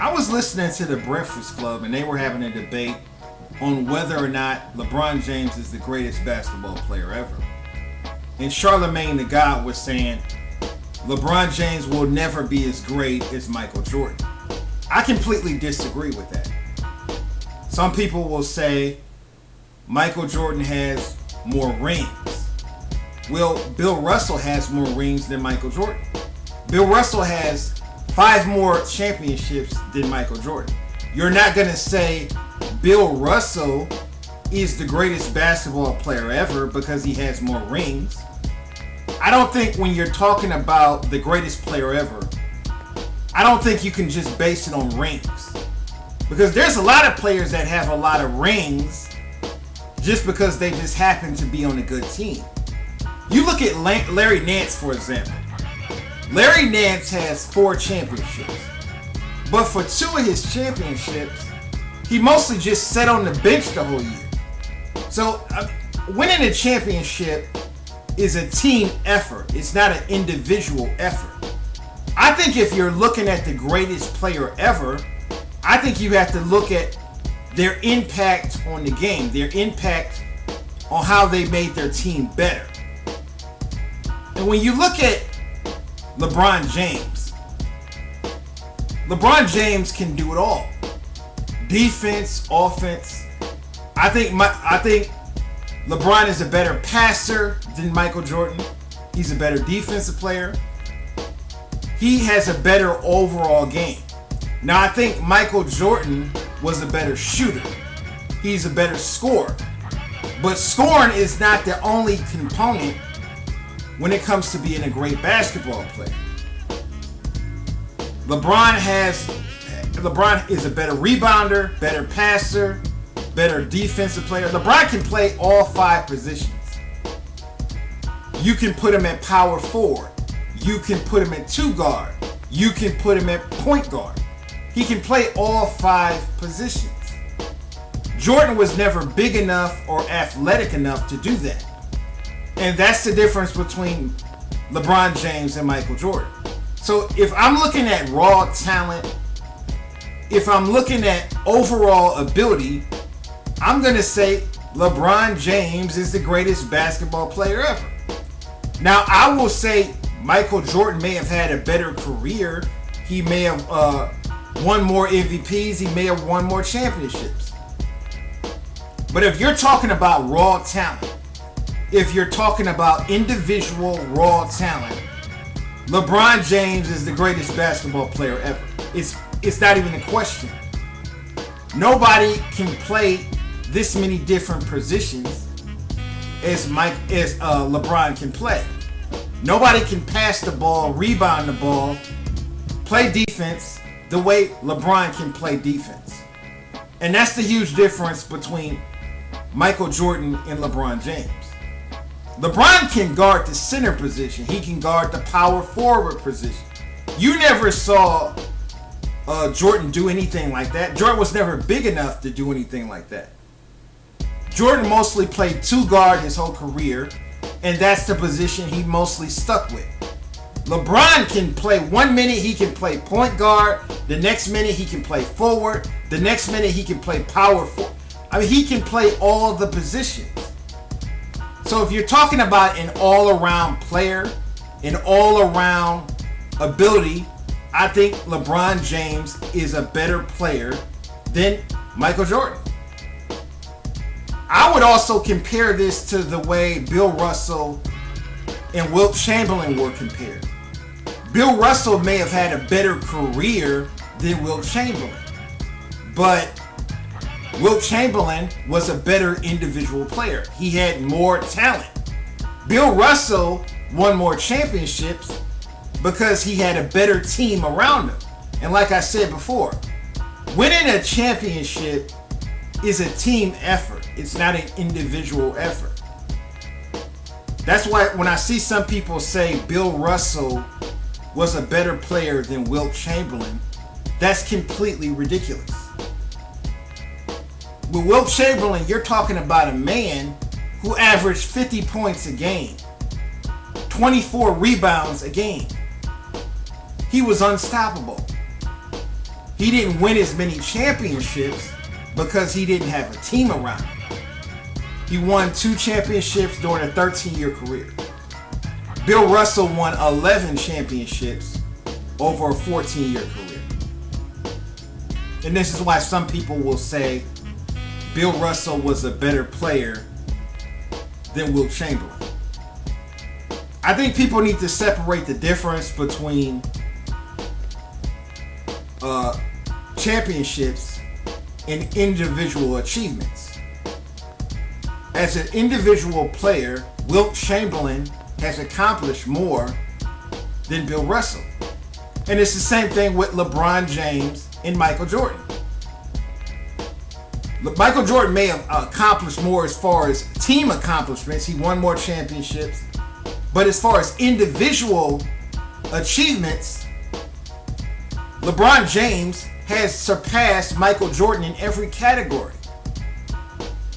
I was listening to the Breakfast Club and they were having a debate on whether or not LeBron James is the greatest basketball player ever. And Charlemagne the God was saying LeBron James will never be as great as Michael Jordan. I completely disagree with that. Some people will say Michael Jordan has more rings. Well, Bill Russell has more rings than Michael Jordan. Bill Russell has 5 more championships than Michael Jordan. You're not going to say Bill Russell is the greatest basketball player ever because he has more rings. I don't think when you're talking about the greatest player ever, I don't think you can just base it on rings. Because there's a lot of players that have a lot of rings just because they just happen to be on a good team. You look at Larry Nance, for example. Larry Nance has 4 championships. But for 2 of his championships, he mostly just sat on the bench the whole year. So winning a championship is a team effort. It's not an individual effort. I think if you're looking at the greatest player ever, I think you have to look at their impact on the game, their impact on how they made their team better. And when you look at LeBron James can do it all. Defense, offense. I think LeBron is a better passer than Michael Jordan. He's a better defensive player. He has a better overall game. Now I think Michael Jordan was a better shooter. He's a better scorer. But scoring is not the only component when it comes to being a great basketball player. LeBron is a better rebounder, better passer, better defensive player. LeBron can play all 5 positions. You can put him at power forward. You can put him at 2 guard. You can put him at point guard. He can play all 5 positions. Jordan was never big enough or athletic enough to do that. And that's the difference between LeBron James and Michael Jordan. So if I'm looking at raw talent, if I'm looking at overall ability, I'm going to say LeBron James is the greatest basketball player ever. Now, I will say Michael Jordan may have had a better career. He may have won more MVPs. He may have won more championships. But if you're talking about raw talent, if you're talking about individual raw talent, LeBron James is the greatest basketball player ever. It's not even a question. Nobody can play this many different positions as LeBron can play. Nobody can pass the ball, rebound the ball, play defense the way LeBron can play defense. And that's the huge difference between Michael Jordan and LeBron James. LeBron can guard the center position. He can guard the power forward position. You never saw Jordan do anything like that. Jordan was never big enough to do anything like that. Jordan mostly played 2 guard his whole career, and that's the position he mostly stuck with. LeBron can play 1 minute, he can play point guard. The next minute, he can play forward. The next minute, he can play power forward. I mean, he can play all the positions. So if you're talking about an all-around player, an all-around ability, I think LeBron James is a better player than Michael Jordan. I would also compare this to the way Bill Russell and Wilt Chamberlain were compared. Bill Russell may have had a better career than Wilt Chamberlain, but Wilt Chamberlain was a better individual player. He had more talent. Bill Russell won more championships because he had a better team around him. And like I said before, winning a championship is a team effort. It's not an individual effort. That's why when I see some people say Bill Russell was a better player than Wilt Chamberlain, that's completely ridiculous. With Wilt Chamberlain, you're talking about a man who averaged 50 points a game, 24 rebounds a game. He was unstoppable. He didn't win as many championships because he didn't have a team around him. He won 2 championships during a 13-year career. Bill Russell won 11 championships over a 14-year career. And this is why some people will say Bill Russell was a better player than Wilt Chamberlain. I think people need to separate the difference between championships and individual achievements. As an individual player, Wilt Chamberlain has accomplished more than Bill Russell. And it's the same thing with LeBron James and Michael Jordan. Michael Jordan may have accomplished more as far as team accomplishments. He won more championships. But as far as individual achievements, LeBron James has surpassed Michael Jordan in every category.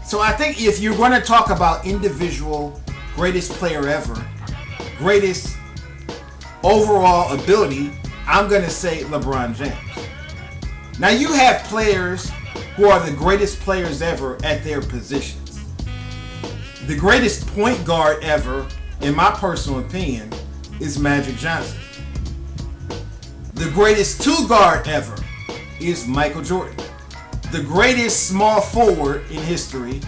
So I think if you're going to talk about individual greatest player ever, greatest overall ability, I'm going to say LeBron James. Now you have players who are the greatest players ever at their positions. The greatest point guard ever, in my personal opinion, is Magic Johnson. The greatest 2 guard ever is Michael Jordan. The greatest small forward in history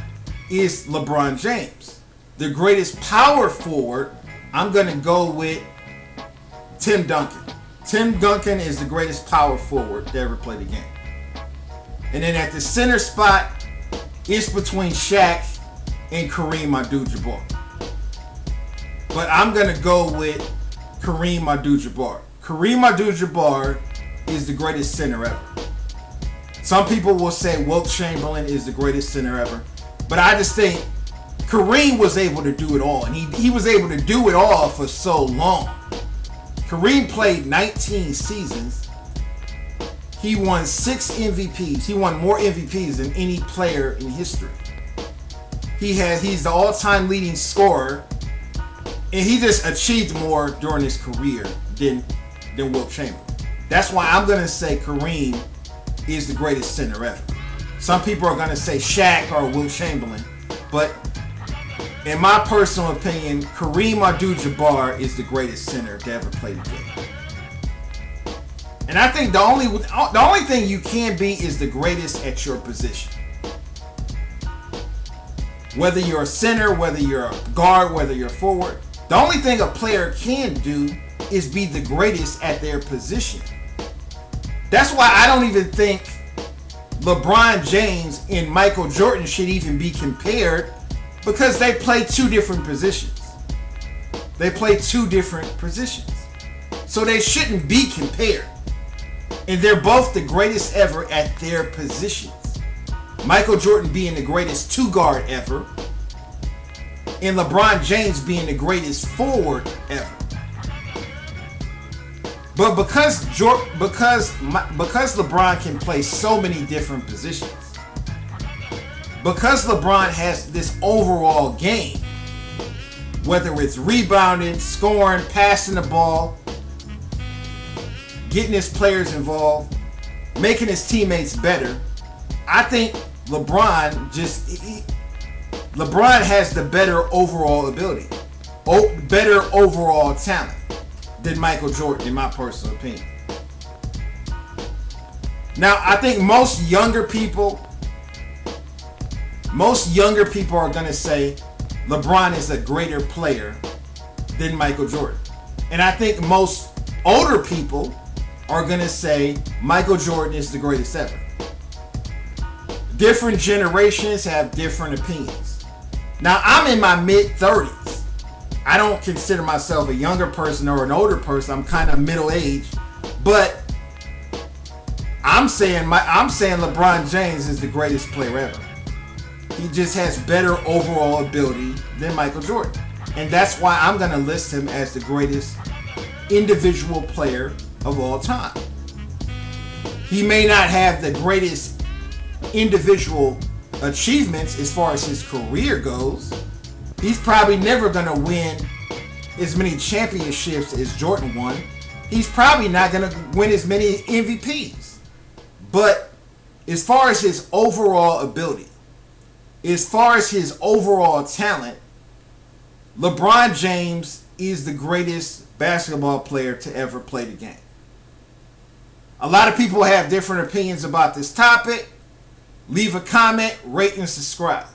is LeBron James. The greatest power forward, I'm going to go with Tim Duncan. Tim Duncan is the greatest power forward to ever play the game. And then at the center spot, it's between Shaq and Kareem Abdul-Jabbar. But I'm going to go with Kareem Abdul-Jabbar. Kareem Abdul-Jabbar is the greatest center ever. Some people will say Wilt Chamberlain is the greatest center ever. But I just think Kareem was able to do it all. And he was able to do it all for so long. Kareem played 19 seasons. He won 6 MVPs. He won more MVPs than any player in history. He's the all-time leading scorer. And he just achieved more during his career than Wilt Chamberlain. That's why I'm going to say Kareem is the greatest center ever. Some people are going to say Shaq or Wilt Chamberlain. But in my personal opinion, Kareem Abdul-Jabbar is the greatest center to ever play the game. And I think the only thing you can be is the greatest at your position. Whether you're a center, whether you're a guard, whether you're a forward, the only thing a player can do is be the greatest at their position. That's why I don't even think LeBron James and Michael Jordan should even be compared, because they play 2 different positions. They play 2 different positions. So they shouldn't be compared. And they're both the greatest ever at their positions. Michael Jordan being the greatest 2 guard ever, and LeBron James being the greatest forward ever. But because LeBron can play so many different positions, because LeBron has this overall game, whether it's rebounding, scoring, passing the ball, getting his players involved, making his teammates better, I think LeBron has the better overall ability, better overall talent than Michael Jordan, in my personal opinion. Now, I think most younger people are going to say LeBron is a greater player than Michael Jordan. And I think most older people are going to say Michael Jordan is the greatest ever. Different generations have different opinions. Now, I'm in my mid-30s. I don't consider myself a younger person or an older person. I'm kind of middle-aged. But I'm saying LeBron James is the greatest player ever. He just has better overall ability than Michael Jordan. And that's why I'm going to list him as the greatest individual player of all time. He may not have the greatest individual achievements as far as his career goes. He's probably never going to win as many championships as Jordan won. He's probably not going to win as many MVPs. But as far as his overall ability, as far as his overall talent, LeBron James is the greatest basketball player to ever play the game. A lot of people have different opinions about this topic. Leave a comment, rate, and subscribe.